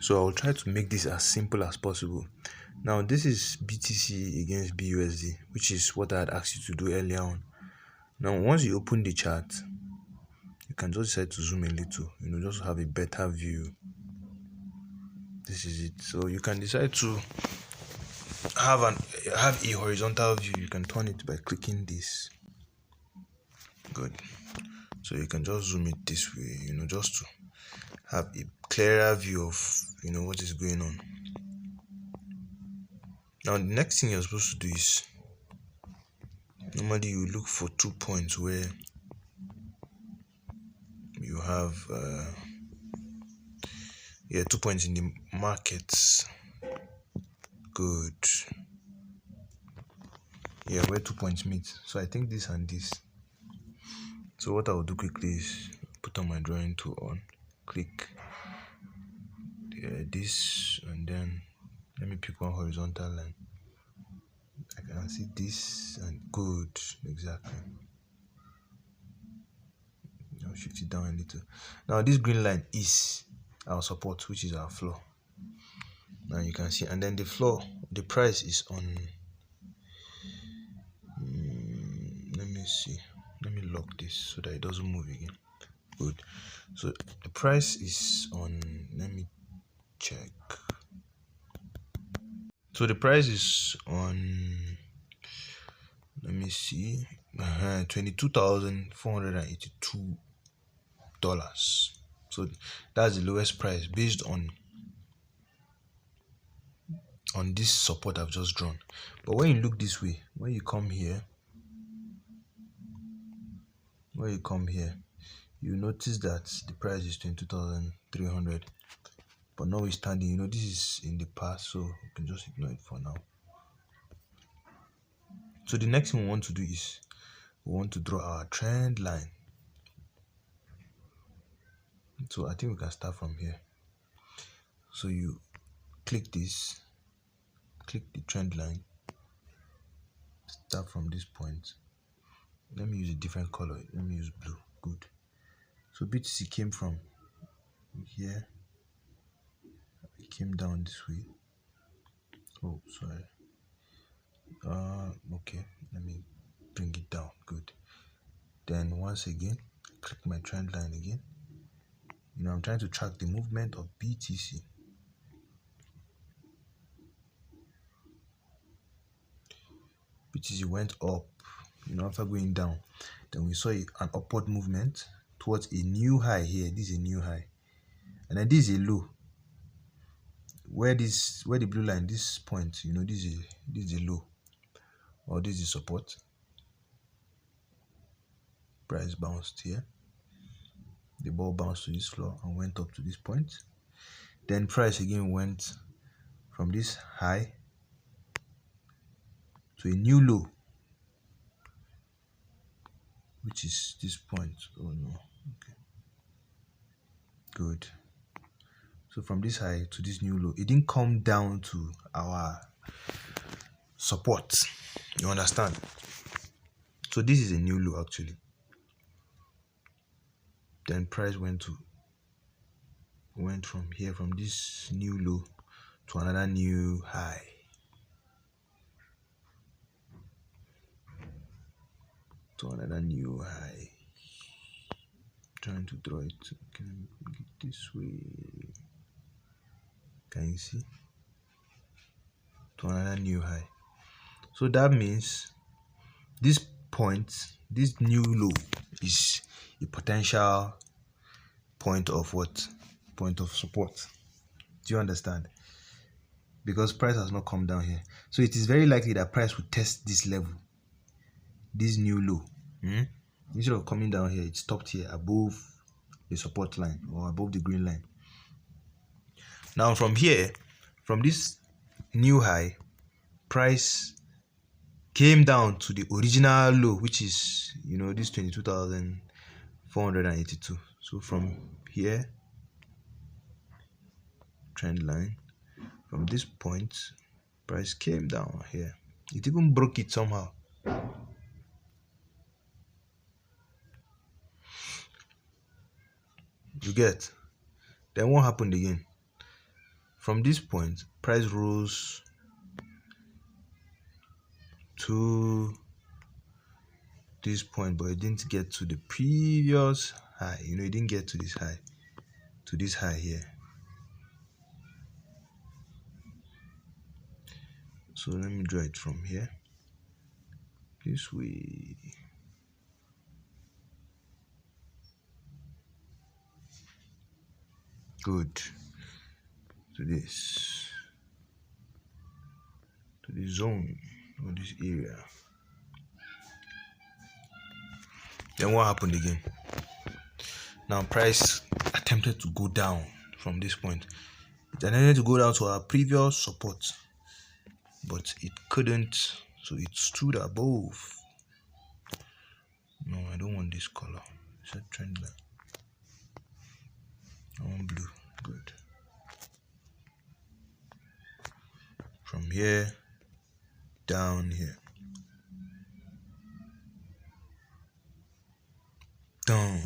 So I'll try to make this as simple as possible. Now this is BTC against BUSD, which is what I had asked you to do earlier on. Now once you open the chart, you can just decide to zoom a little, just have a better view. This is it. So you can decide to have a horizontal view. You can turn it by clicking this. Good. So you can just zoom it this way, just to have a clearer view of what is going on. Now the next thing you're supposed to do is, normally you look for 2 points where you have 2 points in the markets. Good. Where 2 points meet. So I think this and this. So what I will do quickly is put on my drawing tool on, click this, and then let me pick one horizontal line. I can see this, and good, exactly. I'll shift it down a little. Now this green line is our support, which is our floor. Now you can see, and then the floor, the price is on. Let me see. Let me lock this so that it doesn't move again. Good. So the price is on. Let me check. So the price is on. Let me see. $22,482. So that's the lowest price based on this support I've just drawn. But when you look this way, when you come here, you notice that the price is 22,300. But notwithstanding, this is in the past, so you can just ignore it for now. So the next thing we want to do is we want to draw our trend line. So I think we can start from here. So you click this, click the trend line, start from this point. Let me use a different color. Let me use blue. Good. So BTC came from here. It came down this way. Oh, sorry. Okay. Let me bring it down. Good. Then once again, click my trend line again. I'm trying to track the movement of BTC. BTC went up, after going down. Then we saw an upward movement towards a new high here. This is a new high. And then this is a low. Where the blue line, this point, this is a low. Or this is support. Price bounced here. The ball bounced to this floor and went up to this point. Then price again went from this high to a new low, which is this point. Oh no. Okay. Good. So from this high to this new low, it didn't come down to our support. You understand? So this is a new low actually. Then price went from here, from this new low to another new high. Trying to draw it. Can I make it this way? Can you see? To another new high. So that means this point, this new low, is a potential point of what? Point of support. Do you understand? Because price has not come down here. So it is very likely that price will test this level, this new low. Instead of coming down here, it stopped here above the support line or above the green line. Now from here, from this new high, price came down to the original low, which is this 22,482. So from here, trend line, from this point, price came down here. It even broke it somehow. You get? Then what happened again? From this point, price rose to this point, but it didn't get to the previous high. It didn't get to this high here. So let me draw it from here this way. Good. To this zone or this area. Then what happened again? Now price attempted to go down from this point. It attempted to go down to our previous support, but it couldn't, so it stood above. No, I don't want this color. It's a trend line. I want blue. Good. From here down here. Down.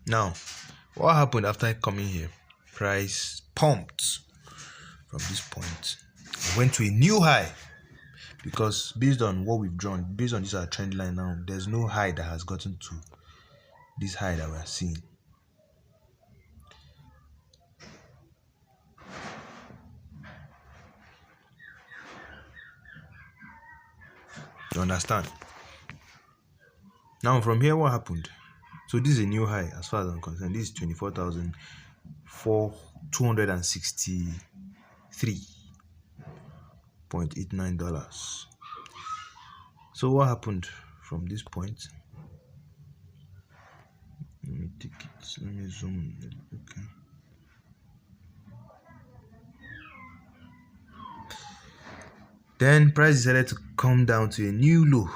Now, what happened after coming here? Price pumped from this point. It went to a new high, because based on what we've drawn, based on this our trend line now, there's no high that has gotten to this high that we're seeing. You understand? Now from here, what happened? So this is a new high as far as I'm concerned. This is $24,263.89. So what happened from this point? Let me take it. Let me zoom. Okay. Then price decided to come down to a new low.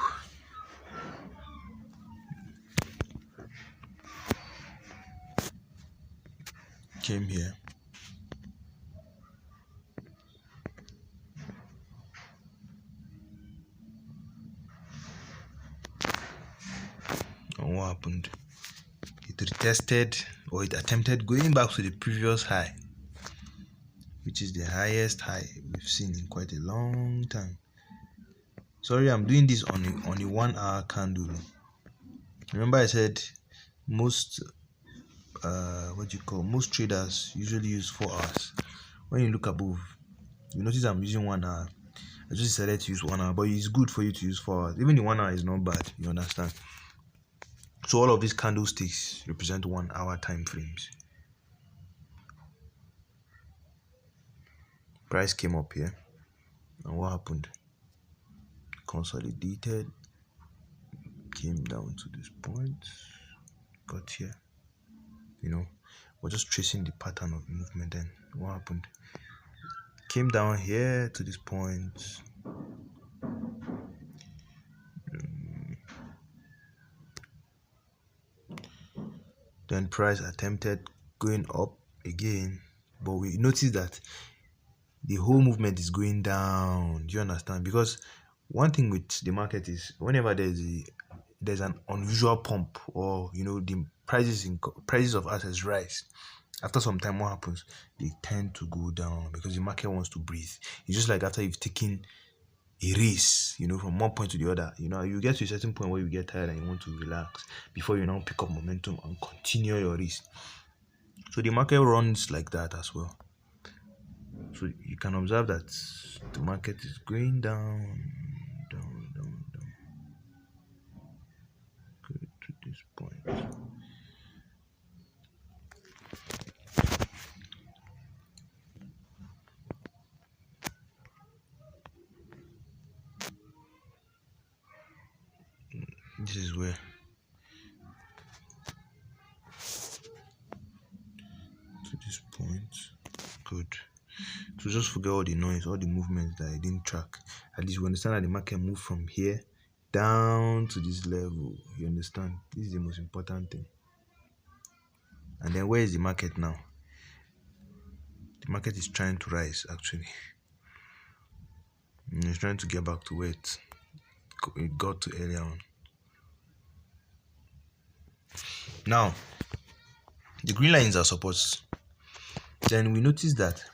Came here. And what happened? It retested, or it attempted going back to the previous high, which is the highest high we've seen in quite a long time. Sorry, I'm doing this on a 1 hour candle. Remember I said most most traders usually use 4 hours. When you look above, you notice I'm using 1 hour. I just decided to use 1 hour, but it's good for you to use 4 hours. Even the 1 hour is not bad, you understand? So all of these candlesticks represent 1 hour time frames. Price came up here, and what happened? Consolidated, came down to this point, got here. We're just tracing the pattern of movement. Then what happened? Came down here to this point. Then price attempted going up again, but we noticed that the whole movement is going down. Do you understand? Because one thing with the market is, whenever there's an unusual pump, or the prices of assets rise, after some time what happens? They tend to go down, because the market wants to breathe. It's just like after you've taken a race, from one point to the other, you get to a certain point where you get tired and you want to relax before you now pick up momentum and continue your race. So the market runs like that as well. So you can observe that the market is going down, down, down, down. Good, to this point. This is where to this point. Good. So just forget all the noise, all the movements that I didn't track. At least we understand that the market moved from here down to this level. You understand? This is the most important thing. And then where is the market now? The market is trying to rise, actually. It's trying to get back to where it got to earlier on. Now, the green lines are supports. Then we notice that,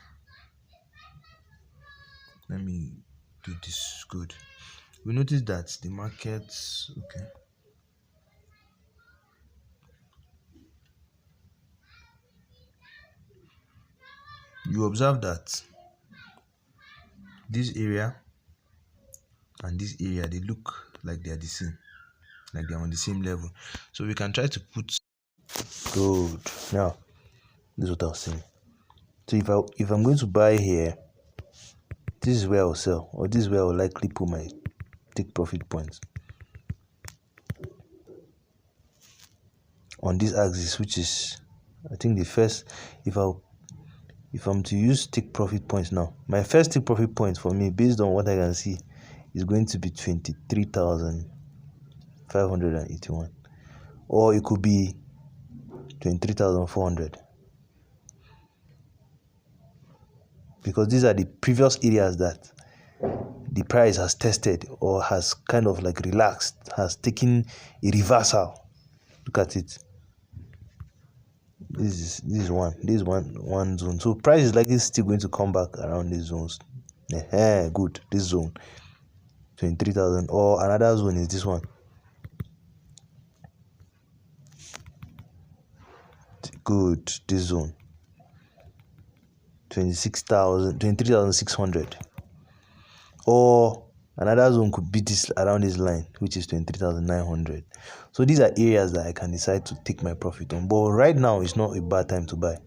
let me do this good. We notice that the markets, okay. You observe that this area and this area, they look like they are the same, like they are on the same level. So we can try to put good. Now, this is what I was saying. So if I'm going to buy here, this is where I'll sell, or this is where I'll likely put my take profit points. On this axis, which is, I think the first, if I'm to use take profit points now, my first take profit points for me, based on what I can see, is going to be 23,581, or it could be 23,400, because these are the previous areas that the price has tested or has kind of like relaxed, has taken a reversal. Look at it. This is one zone. So price is likely still going to come back around these zones. Good. This zone, 23,000, or another zone is this one. Good. This zone, 23,600, or another zone could be this around this line, which is 23,900. So these are areas that I can decide to take my profit on. But right now it's not a bad time to buy,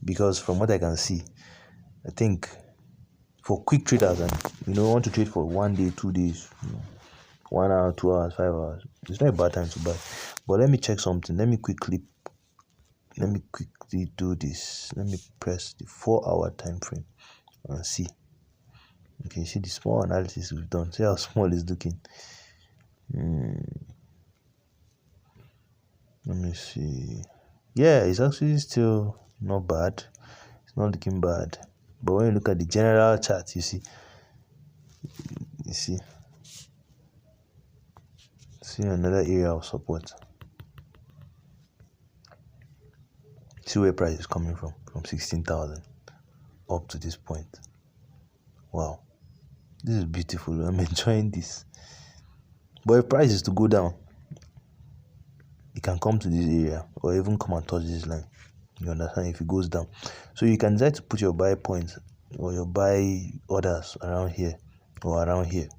because from what I can see, I think for quick traders and want to trade for 1 day, 2 days, 1 hour, 2 hours, 5 hours, it's not a bad time to buy. But let me check something. Let me quickly do this. Let me press the 4-hour time frame and see. Okay, see the small analysis we've done. See how small it's looking. Let me see. Yeah, it's actually still not bad. It's not looking bad. But when you look at the general chart, you see another area of support. See where price is coming from 16,000 up to this point. Wow, this is beautiful. I'm enjoying this. But if price is to go down, it can come to this area or even come and touch this line. You understand? If it goes down, so you can decide to put your buy points or your buy orders around here or around here.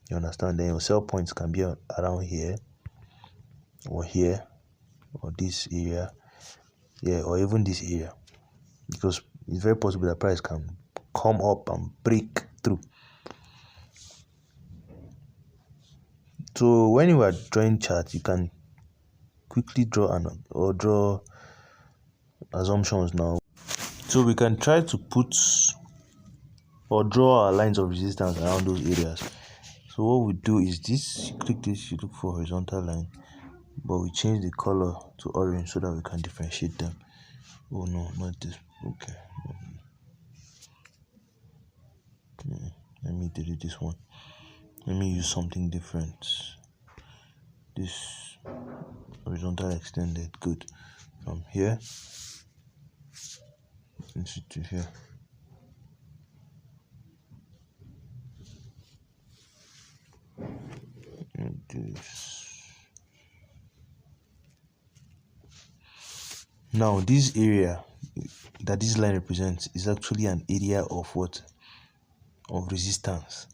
You understand? Then your sell points can be around here or this area, or even this area, because it's very possible that price can come up and break through. So when you are drawing charts, you can quickly draw assumptions now. So we can try to put or draw our lines of resistance around those areas. So what we do is this: you click this, you look for horizontal line, but we change the color to orange so that we can differentiate them. Oh no, not this. Okay, let me delete this one. Let me use something different. This horizontal extended. Good. From here to here. Now this area that this line represents is actually an area of what? Of resistance.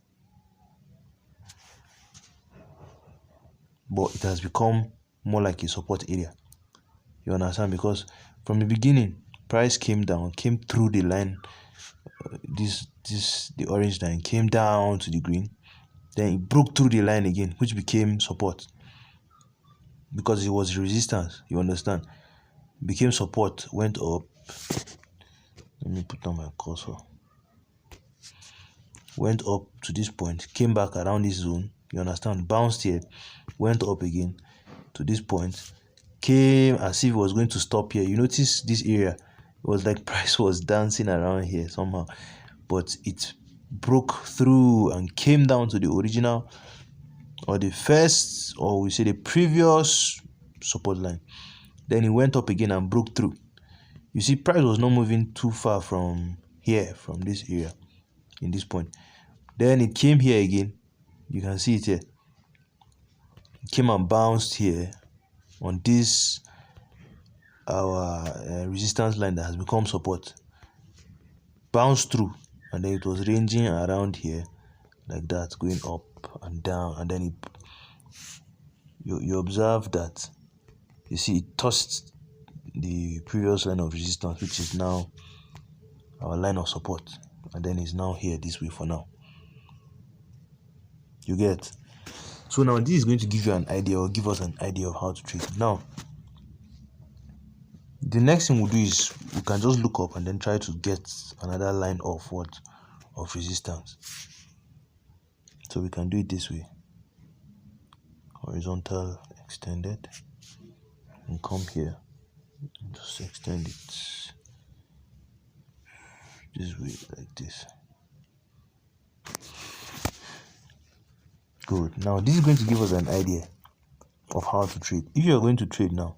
But it has become more like a support area. You understand? Because from the beginning, price came through the line, the orange line came down to the green, then it broke through the line again, which became support, because it was resistance. You understand? Became support, went up. Let me put on my cursor. Went up to this point, came back around this zone. You understand? Bounced here, went up again to this point, came as if it was going to stop here. You notice this area, it was like price was dancing around here somehow, but it broke through and came down to the original, or the first, or we say the previous support line. Then it went up again and broke through. you see price was not moving too far from here, from this area, in this point. Then it came here again. You can see it here. It came and bounced here on this our resistance line that has become support. Bounced through, and then it was ranging around here like that, going up and down, and then you observe that, you see it touched the previous line of resistance, which is now our line of support, and then it's now here this way for now. You get? So now this is going to give you an idea, or give us an idea of how to trade. Now the next thing we'll do is we can just look up and then try to get another line of resistance. So we can do it this way: horizontal extended, and come here and just extend it this way, like this. Good. Now this is going to give us an idea of how to trade. If you're going to trade now,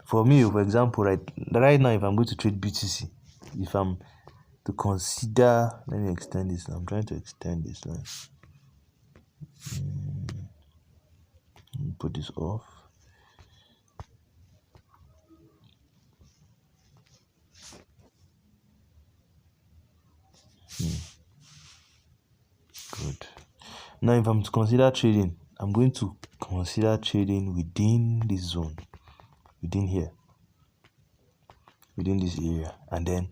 for me, for example, right now, if I'm going to trade BTC, if I'm to consider, let me extend this. I'm trying to extend this line. Put this off. Good. Now, if I'm to consider trading, I'm going to consider trading within this zone, within here, within this area. And then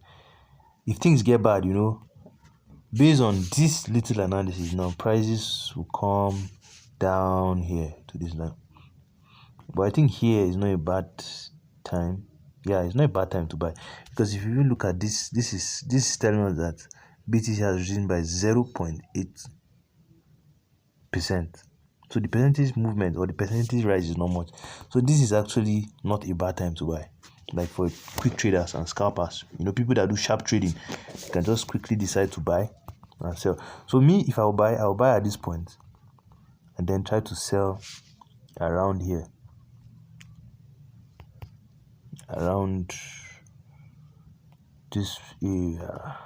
if things get bad, based on this little analysis, now prices will come down here to this line. But I think here is not a bad time. Yeah, it's not a bad time to buy, because if you look at this, this is telling us that BTC has risen by 0.8%. So the percentage movement or the percentage rise is not much. So this is actually not a bad time to buy. Like for quick traders and scalpers, people that do sharp trading, you can just quickly decide to buy and sell. So me, if I'll buy at this point and then try to sell around here, around this area.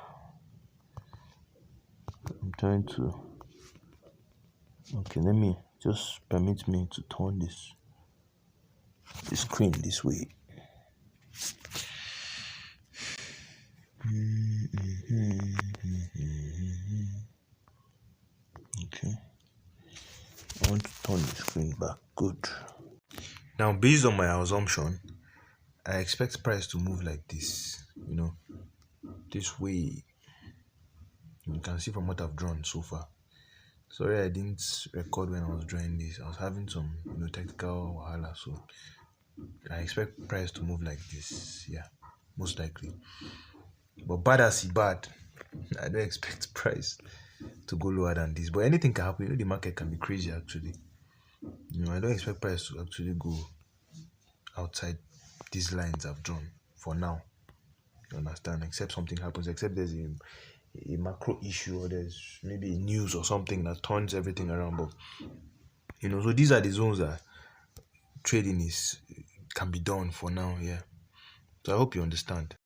I'm trying to, okay, permit me to turn this screen this way. Okay, I want to turn the screen back. Good. Now, based on my assumption, I expect price to move like this, this way. You can see from what I've drawn so far. Sorry, I didn't record when I was drawing this. I was having some, technical wahala, so I expect price to move like this. Yeah, most likely. But bad as bad, I don't expect price to go lower than this. But anything can happen. The market can be crazy actually. I don't expect price to actually go outside these lines I've drawn for now. You understand? Except something happens, except there's a macro issue, or there's maybe news or something that turns everything around. But so these are the zones that trading can be done for now. Yeah. So I hope you understand.